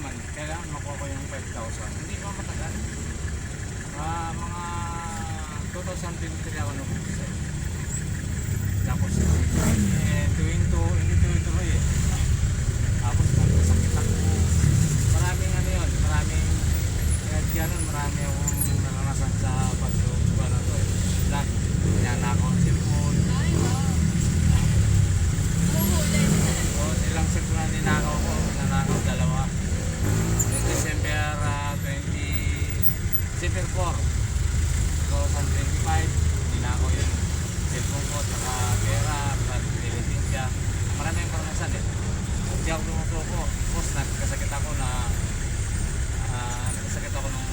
naman, kailangan makuha ko yung 5,000. Hindi pa matagal. Mga 2023 ako nag-umpisa. Tapos, hindi tuloy eh. Tapos, nagkasakit ako. Maraming ano yun, kahit gano'n, marami akong naranasan sa pag-uwa na to eh. Lahat, nanakaw ang cellphone. So, ilang cellphone na ninakaw ko, nanakaw dalawa. December 4, 2025, ninakaw yung cellphone ko, saka pera, at nilitin siya. Marami yung karanasan eh. Hindi ako tumutuko. Tapos nagkasakit ako nung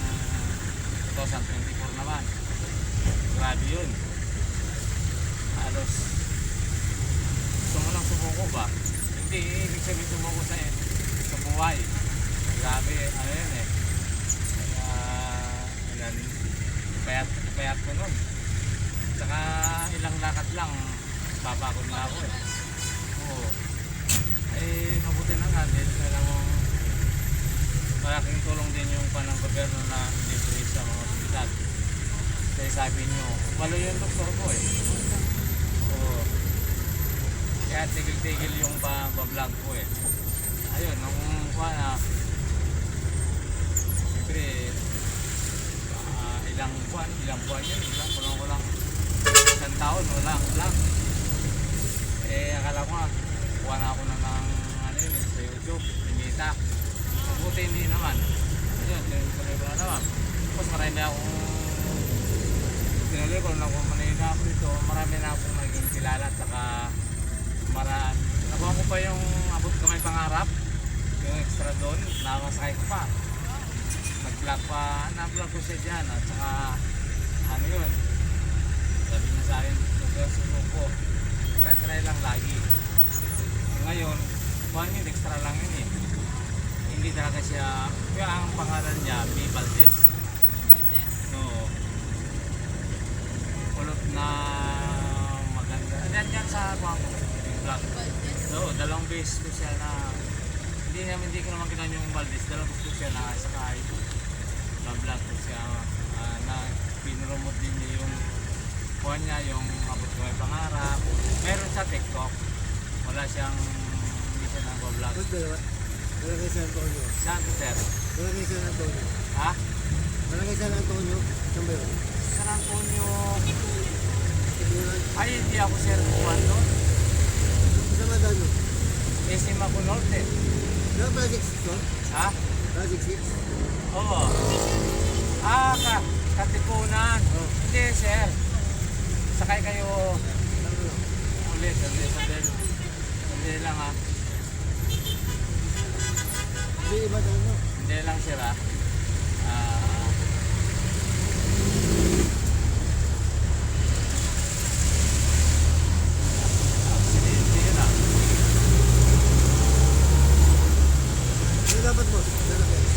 2024 naman. Grabe yun. Halos gusto mo lang sumuko ba? Hindi, ibig sabihin sumuko sa buhay. Grabe, ano yun eh. Payat ko nun. Saka ilang lakad lang, papagod na ako eh. Oo. Mabuti na nga din. Alam mo, malaking tulong din yung panang gobyerno na libre sa mga ospital. Kasi sabi nyo, walo yung doktor ko eh. Oo. Kaya tigil-tigil yung pa-vlog ko eh. Ayun, nung siyempre, ilang buwan yun, kulang ko lang isang taon, wala. Akala ko nga, kuha na ako ng sa YouTube, limita. Mabuti hindi naman. Ayun, tuloy ko na naman. Tapos marami akong tinuloy ko na kung manila ako dito, marami na akong naging kilala at saka nakuha ko pa yung abot kamay pangarap, yung extra doon, nakasakay ko pa. Na-vlog ko siya dyan at saka ano yun, sabi niya sa akin, susuko, try lang lagi. Ngayon, kuhaan yun, extra lang yun eh. Hindi talaga siya, kaya ang pangalan niya, B. Valdez. No. Kulot na maganda. Yan sa kuhaan ko, yung vlog. So, dalawang base ko siya na, hindi ko naman kinan yung Valdez, dalawang base ko siya na sakay. Na-vlog ko siya, na pinromote din niya yung kuhaan niya, yung abot ko may pangarap. Meron sa TikTok, wala siyang, hindi siya nag-vlog. Barangay San Antonio. Saan to, sir? Barangay San Antonio. Ha? Barangay San Antonio. Saan ba yun? San Antonio. Ay, hindi ako sir kuhan doon. Sa Madano. SM ako Norte. Ano Project 6 to? Ha? Project 6? Oo. Katipunan. Oh. Hindi, sir. Sakay kayo Ano lang? ulit. Sandali lang ha. Hindi, iba ano? Hindi lang sir ha. Hindi yun ha. Ano dapat mo? Lalaki.